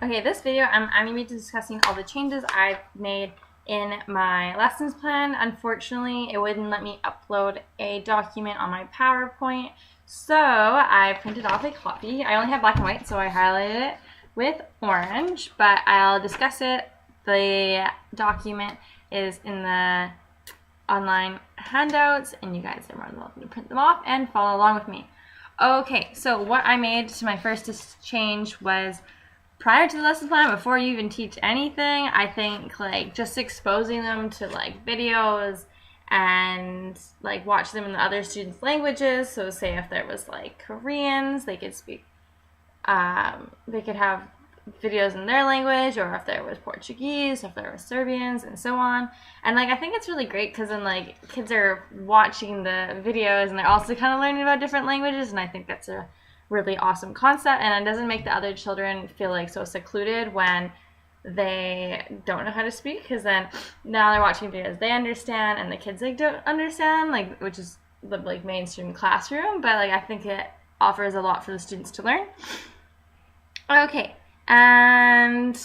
Okay, this video I'm going to be discussing all the changes I've made in my lessons plan. Unfortunately, it wouldn't let me upload a document on my PowerPoint, so I printed off a copy. I only have black and white, so I highlighted it with orange, but I'll discuss it. The document is in the online handouts, and you guys are more than welcome to print them off and follow along with me. Okay, so what I made to my first change was prior to the lesson plan, before you even teach anything, I think like just exposing them to like videos and like watch them in the other students' languages. So say if there was like Koreans, they could speak, they could have videos in their language, or if there was Portuguese, if there were Serbians, and so on. And like I think it's really great because then like kids are watching the videos and they're also kind of learning about different languages, and I think that's a really awesome concept, and it doesn't make the other children feel like so secluded when they don't know how to speak, because then now they're watching videos they understand and the kids like don't understand, like, which is the like mainstream classroom, but like I think it offers a lot for the students to learn. Okay, and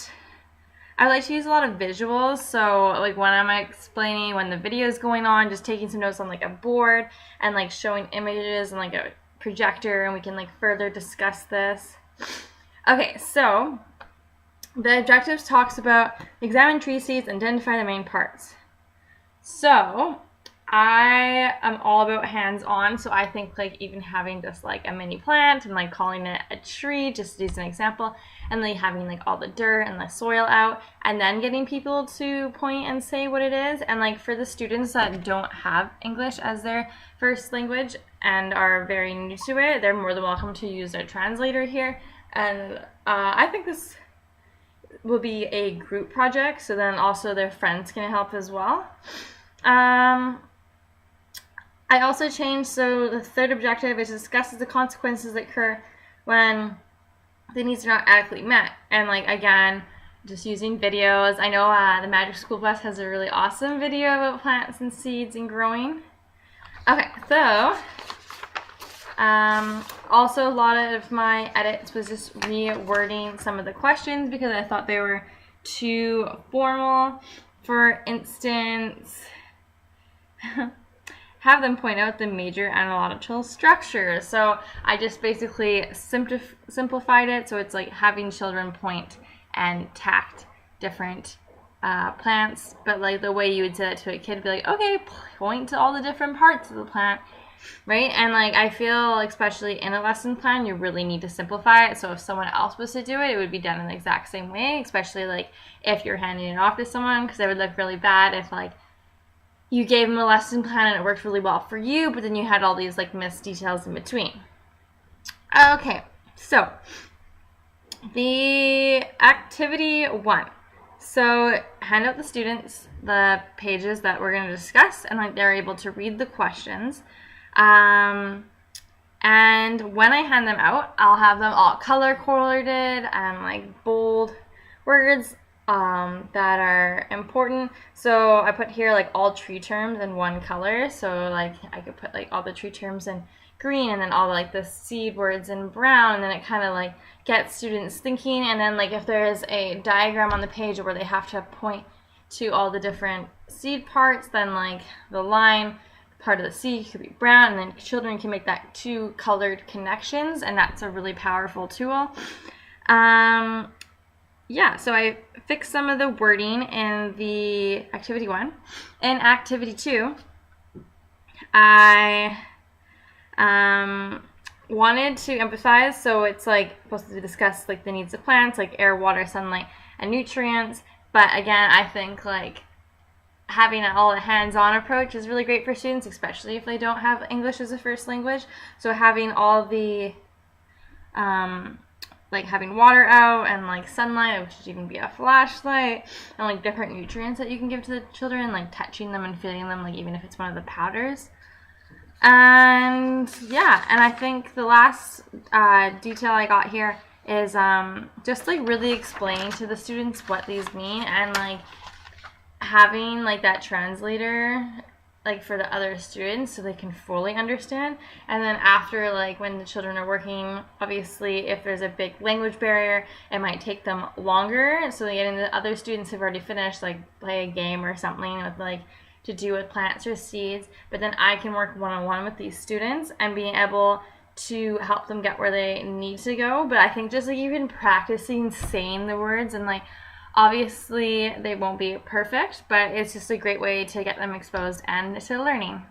I like to use a lot of visuals, so like when I'm explaining, when the video is going on, just taking some notes on like a board and like showing images and like a projector, and we can like further discuss this. Okay, so the objectives talks about examine tree seeds and identify the main parts. So I am all about hands-on, so I think like even having just like a mini plant and like calling it a tree, just to use an example, and like having like all the dirt and the soil out, and then getting people to point and say what it is. And like for the students that don't have English as their first language and are very new to it, they're more than welcome to use a translator here. And I think this will be a group project, so then also their friends can help as well. I also changed, so the third objective is discusses the consequences that occur when the needs are not adequately met. And like again, just using videos. I know the Magic School Bus has a really awesome video about plants and seeds and growing. Okay, so also a lot of my edits was just rewording some of the questions because I thought they were too formal. For instance, have them point out the major analogical structures. So I just basically simplified it, so it's like having children point and tact different plants, but like the way you would say that to a kid would be like, okay, point to all the different parts of the plant, right? And like I feel, especially in a lesson plan, you really need to simplify it, so if someone else was to do it, it would be done in the exact same way, especially like if you're handing it off to someone, because it would look really bad if like you gave them a lesson plan and it worked really well for you, but then you had all these like missed details in between. Okay, so the activity 1. So hand out the students the pages that we're going to discuss, and like they're able to read the questions. And when I hand them out, I'll have them all color coded and like bold words that are important. So I put here like all tree terms in one color, so like I could put like all the tree terms in green, and then all like the seed words in brown, and then it kind of like gets students thinking. And then like if there's a diagram on the page where they have to point to all the different seed parts, then like the line part of the seed could be brown, and then children can make that two colored connections, and that's a really powerful tool. Yeah, so I fixed some of the wording in the activity 1. In activity 2, I wanted to emphasize, so it's like supposed to discuss like the needs of plants, like air, water, sunlight, and nutrients. But again, I think like having all a hands-on approach is really great for students, especially if they don't have English as a first language. So having all the like having water out and like sunlight, which should even be a flashlight, and like different nutrients that you can give to the children, like touching them and feeling them, like even if it's one of the powders. And yeah, and I think the last detail I got here is just like really explaining to the students what these mean, and like having like that translator like for the other students so they can fully understand. And then after, like when the children are working, obviously if there's a big language barrier, it might take them longer, so they get into the other students who've already finished, like play a game or something with like to do with plants or seeds. But then I can work one-on-one with these students and being able to help them get where they need to go. But I think just like even practicing saying the words, and like obviously they won't be perfect, but it's just a great way to get them exposed and to learning.